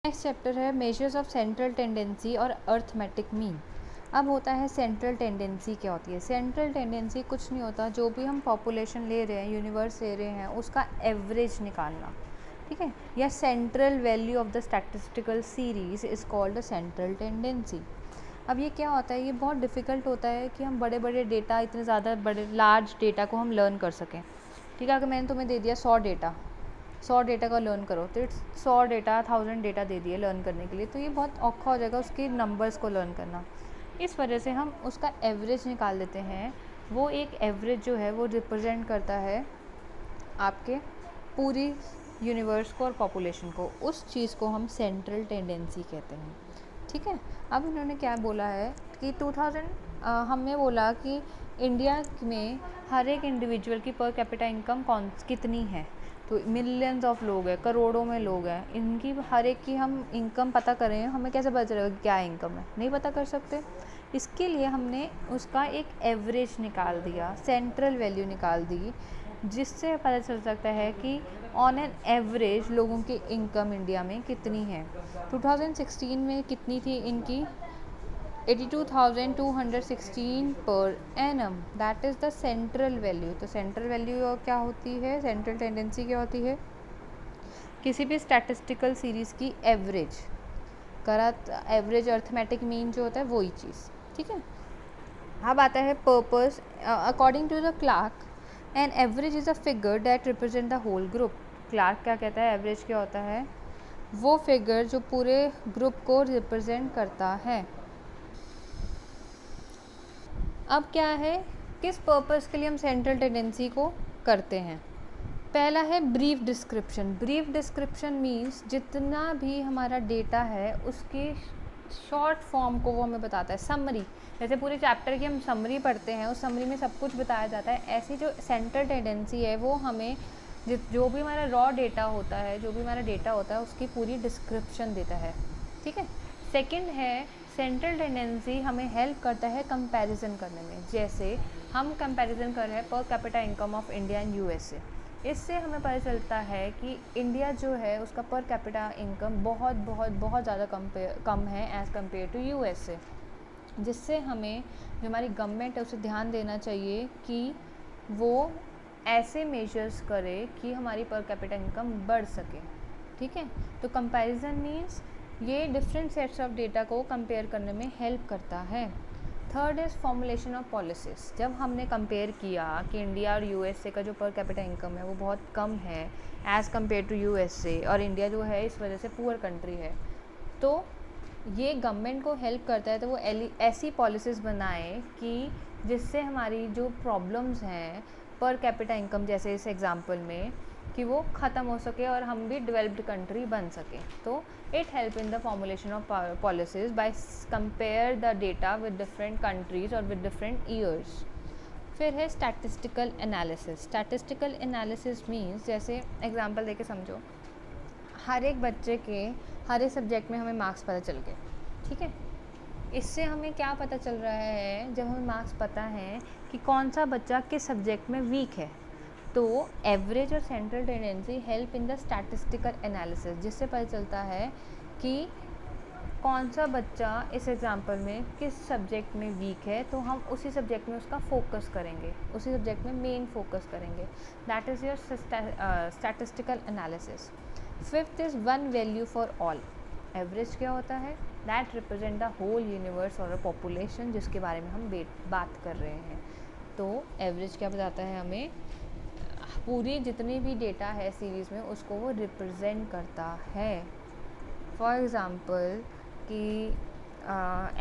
Next chapter है measures of central tendency और arithmetic mean. अब होता है सेंट्रल टेंडेंसी क्या होती है। सेंट्रल टेंडेंसी कुछ नहीं होता, जो भी हम पॉपुलेशन ले रहे हैं, यूनिवर्स ले रहे हैं, उसका एवरेज निकालना, ठीक है, या central value of the statistical series is called the central tendency. अब ये क्या होता है, ये बहुत डिफ़िकल्ट होता है कि हम बड़े बड़े डेटा, इतने ज़्यादा बड़े लार्ज डेटा को हम लर्न कर सकें। ठीक है, अगर मैंने तुम्हें दे दिया 100 डेटा का लर्न करो, तो 1000 डेटा दे दिए लर्न करने के लिए, तो ये बहुत औखा हो जाएगा उसके नंबर्स को लर्न करना। इस वजह से हम उसका एवरेज निकाल देते हैं। वो एक एवरेज जो है वो रिप्रेजेंट करता है आपके पूरी यूनिवर्स को और पॉपुलेशन को। उस चीज़ को हम सेंट्रल टेंडेंसी कहते हैं। ठीक है, अब इन्होंने क्या बोला है कि 2000 हमने बोला कि इंडिया में हर एक इंडिविजुअल की पर कैपिटा इनकम कितनी है, तो मिलियंस ऑफ लोग हैं, करोड़ों में लोग हैं, इनकी हर एक की हम इनकम पता करें, हमें कैसे पता चलेगा क्या इनकम है, नहीं पता कर सकते। इसके लिए हमने उसका एक एवरेज निकाल दिया, सेंट्रल वैल्यू निकाल दी, जिससे पता चल सकता है कि ऑन एन एवरेज लोगों की इनकम इंडिया में कितनी है। 2016 में कितनी थी इनकी, 82,216 per annum, that is the central value. तो सेंट्रल वैल्यू क्या होती है, सेंट्रल टेंडेंसी क्या होती है, किसी भी स्टैटिस्टिकल सीरीज़ की एवरेज करा, एवरेज अर्थमेटिक मीन जो होता है वही चीज़। ठीक है, अब आता है purpose. According to the Clark an average is a figure that represent the whole group. Clark क्या कहता है, एवरेज क्या होता है, वो फिगर जो पूरे ग्रुप को रिप्रेजेंट करता है। अब क्या है, किस पर्पस के लिए हम सेंट्रल टेंडेंसी को करते हैं। पहला है brief description. Brief description means जितना भी हमारा डेटा है उसकी शॉर्ट फॉर्म को वो हमें बताता है, समरी। जैसे पूरे चैप्टर की हम समरी पढ़ते हैं, उस समरी में सब कुछ बताया जाता है, ऐसी जो सेंट्रल टेंडेंसी है वो हमें जो भी हमारा रॉ डेटा होता है, जो भी हमारा डेटा होता है, उसकी पूरी डिस्क्रिप्शन देता है। ठीक है, सेकंड है सेंट्रल टेंडेंसी हमें हेल्प करता है कंपैरिजन करने में। जैसे हम कंपैरिजन कर रहे हैं per capita income of India and USA, इससे हमें पता चलता है कि इंडिया जो है उसका पर कैपिटा इनकम बहुत बहुत बहुत ज़्यादा कम है एज़ कम्पेयर टू यूएसए, जिससे हमें जो हमारी गवर्नमेंट है उसे ध्यान देना चाहिए कि वो ऐसे मेजर्स करे कि हमारी पर कैपिटा इनकम बढ़ सके। ठीक है, तो कंपैरिजन मीन्स ये डिफरेंट सेट्स ऑफ डेटा को कंपेयर करने में हेल्प करता है। Third is formulation of policies. जब हमने कंपेयर किया कि इंडिया और यूएसए का जो पर कैपिटा इनकम है वो बहुत कम है एज़ कम्पेयर टू यूएसए, और इंडिया जो है इस वजह से पुअर कंट्री है, तो ये गवर्नमेंट को हेल्प करता है तो वो ऐसी पॉलिसीज़ बनाए कि जिससे हमारी जो प्रॉब्लम्स हैं पर कैपिटा इनकम, जैसे इस एग्जांपल में, कि वो ख़त्म हो सके और हम भी डेवलप्ड कंट्री बन सकें। तो it help in the formulation of policies bye compare the data with different countries और विद डिफरेंट ईयर्स। फिर है statistical analysis. Statistical analysis means, जैसे एग्जांपल देके समझो, हर एक बच्चे के हर एक सब्जेक्ट में हमें मार्क्स पता चल गए। ठीक है, इससे हमें क्या पता चल रहा है, जब हमें मार्क्स पता है कि कौन सा बच्चा किस सब्जेक्ट में वीक है, तो एवरेज और central tendency help in the statistical analysis, जिससे पता चलता है कि कौन सा बच्चा इस एग्जांपल में किस सब्जेक्ट में वीक है, तो हम उसी सब्जेक्ट में उसका फोकस करेंगे, उसी सब्जेक्ट में मेन फोकस करेंगे। That is your statistical analysis. Fifth is one value for all. Average क्या होता है, that represent the whole universe or a population, जिसके बारे में हम बात कर रहे हैं। तो एवरेज क्या बताता है हमें, पूरी जितनी भी डेटा है सीरीज़ में उसको वो रिप्रेजेंट करता है। फॉर एग्ज़ाम्पल कि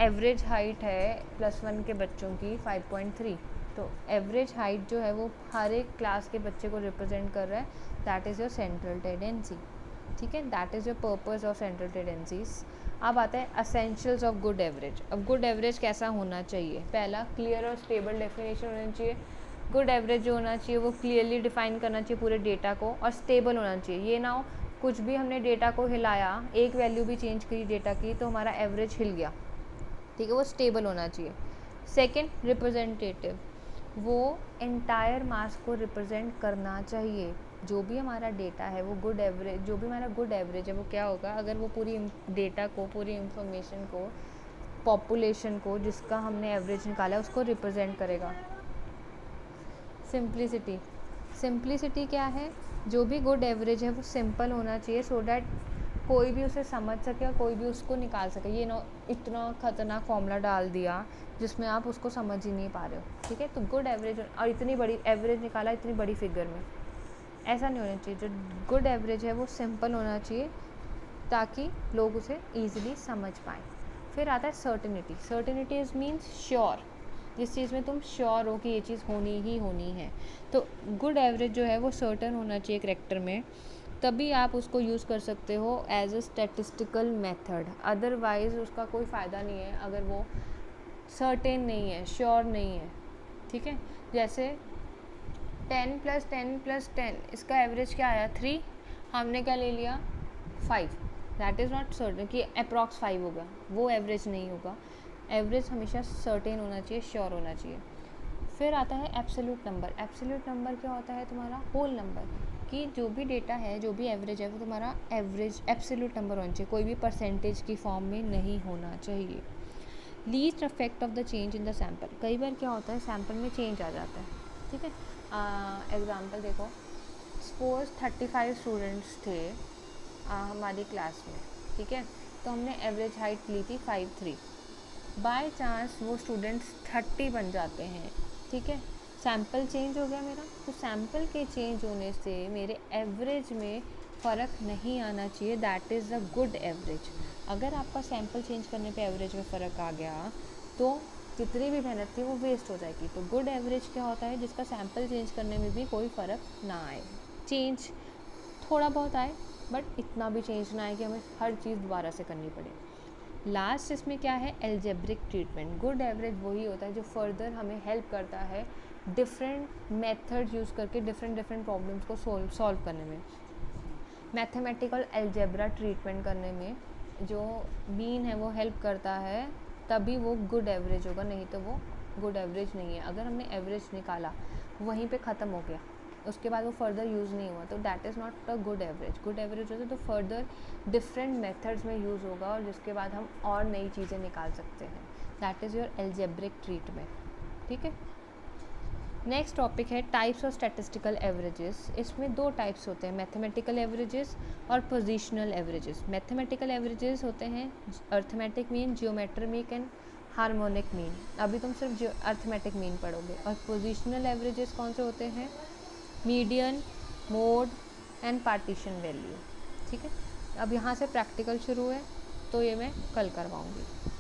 एवरेज हाइट है +1 के बच्चों की 5.3, तो एवरेज हाइट जो है वो हर एक क्लास के बच्चे को रिप्रेजेंट कर रहा है, that is your central tendency. ठीक है, that is your purpose of central tendencies. अब आता है असेंशियल्स ऑफ गुड एवरेज। अब गुड एवरेज कैसा होना चाहिए, पहला क्लियर और स्टेबल डेफिनेशन होना चाहिए। गुड एवरेज जो होना चाहिए वो क्लियरली डिफाइन करना चाहिए पूरे डेटा को, और स्टेबल होना चाहिए। ये ना हो कुछ भी हमने डेटा को हिलाया, एक वैल्यू भी चेंज करी डेटा की, तो हमारा एवरेज हिल गया। ठीक है, वो स्टेबल होना चाहिए। सेकंड रिप्रेजेंटेटिव, वो एंटायर मास को रिप्रेजेंट करना चाहिए। जो भी हमारा डेटा है वो गुड एवरेज, जो भी हमारा गुड एवरेज है वो क्या होगा, अगर वो पूरी डेटा को, पूरी इंफॉर्मेशन को, पॉपुलेशन को जिसका हमने एवरेज निकाला है उसको रिप्रेजेंट करेगा। सिंप्लिसिटी, सिंप्लिसिटी क्या है, जो भी गुड एवरेज है वो सिंपल होना चाहिए सो डैट कोई भी उसे समझ सके और कोई भी उसको निकाल सके। ये ना इतना खतरनाक फॉर्मूला डाल दिया जिसमें आप उसको समझ ही नहीं पा रहे हो, ठीक है। तो गुड एवरेज, और इतनी बड़ी एवरेज निकाला इतनी बड़ी फिगर में, ऐसा नहीं होना चाहिए। जो गुड एवरेज है वो सिंपल होना चाहिए ताकि लोग उसे ईजिली समझ पाएँ। फिर आता है certainty. Certainty is means sure, जिस चीज़ में तुम श्योर हो कि ये चीज़ होनी ही होनी है। तो गुड एवरेज जो है वो सर्टन होना चाहिए करैक्टर में, तभी आप उसको यूज़ कर सकते हो as a statistical method. Otherwise उसका कोई फ़ायदा नहीं है अगर वो सर्टेन नहीं है, श्योर नहीं है, ठीक है। जैसे 10 + 10 + 10, इसका एवरेज क्या आया 3, हमने क्या ले लिया 5, दैट इज़ नॉट सर्टेन कि अप्रॉक्स 5 होगा, वो एवरेज नहीं होगा। एवरेज हमेशा सर्टेन होना चाहिए, श्योर होना चाहिए। फिर आता है एब्सोल्यूट नंबर। एब्सोल्यूट नंबर क्या होता है, तुम्हारा होल नंबर, कि जो भी डेटा है, जो भी एवरेज है वो तुम्हारा एवरेज एब्सोल्यूट नंबर होना चाहिए, कोई भी परसेंटेज की फॉर्म में नहीं होना चाहिए। Least effect of the change in the sample. कई बार क्या होता है सैम्पल में चेंज आ जाता है, ठीक है। एग्जाम्पल देखो, सपोज 35 स्टूडेंट्स थे हमारी क्लास में, ठीक है। तो हमने एवरेज हाइट ली थी 5'3", बाय चांस वो स्टूडेंट्स 30 बन जाते हैं, ठीक है। सैम्पल चेंज हो गया मेरा, तो सैम्पल के चेंज होने से मेरे एवरेज में फ़र्क नहीं आना चाहिए, that is a good average. अगर आपका सैम्पल चेंज करने पे एवरेज में फ़र्क आ गया तो जितनी भी मेहनत थी वो वेस्ट हो जाएगी। तो गुड एवरेज क्या होता है, जिसका सैम्पल चेंज करने में भी कोई फ़र्क ना आए, चेंज थोड़ा बहुत आए बट इतना भी चेंज ना आए कि हमें हर चीज़ दोबारा से करनी पड़े। लास्ट इसमें क्या है, एल्जेब्रिक ट्रीटमेंट। गुड एवरेज वही होता है जो फर्दर हमें हेल्प करता है डिफरेंट मेथड यूज़ करके डिफरेंट प्रॉब्लम्स को सॉल्व करने में। मैथमेटिकल एल्जेब्रा ट्रीटमेंट करने में जो मीन है वो हेल्प करता है, तभी वो गुड एवरेज होगा, नहीं तो वो गुड एवरेज नहीं है। अगर हमने एवरेज निकाला वहीं पे ख़त्म हो गया, उसके बाद वो फर्दर यूज़ नहीं हुआ, तो that is not a good average. Good average होता है तो फर्दर डिफरेंट मेथड्स में यूज़ होगा और जिसके बाद हम और नई चीज़ें निकाल सकते हैं। That is your algebraic treatment, ठीक है। नेक्स्ट टॉपिक है टाइप्स ऑफ स्टैटिस्टिकल एवरेजेस। इसमें 2 टाइप्स होते हैं, मैथमेटिकल एवरेजेस और पोजिशनल एवरेजेस। मैथमेटिकल एवरेजेस होते हैं arithmetic mean, geometric and harmonic mean. अभी तुम सिर्फ अर्थमेटिक मीन पढ़ोगे। और पोजिशनल एवरेजेस कौन से होते हैं, median, mode and partition value, ठीक है। अब यहाँ से प्रैक्टिकल शुरू है तो ये मैं कल करवाऊँगी।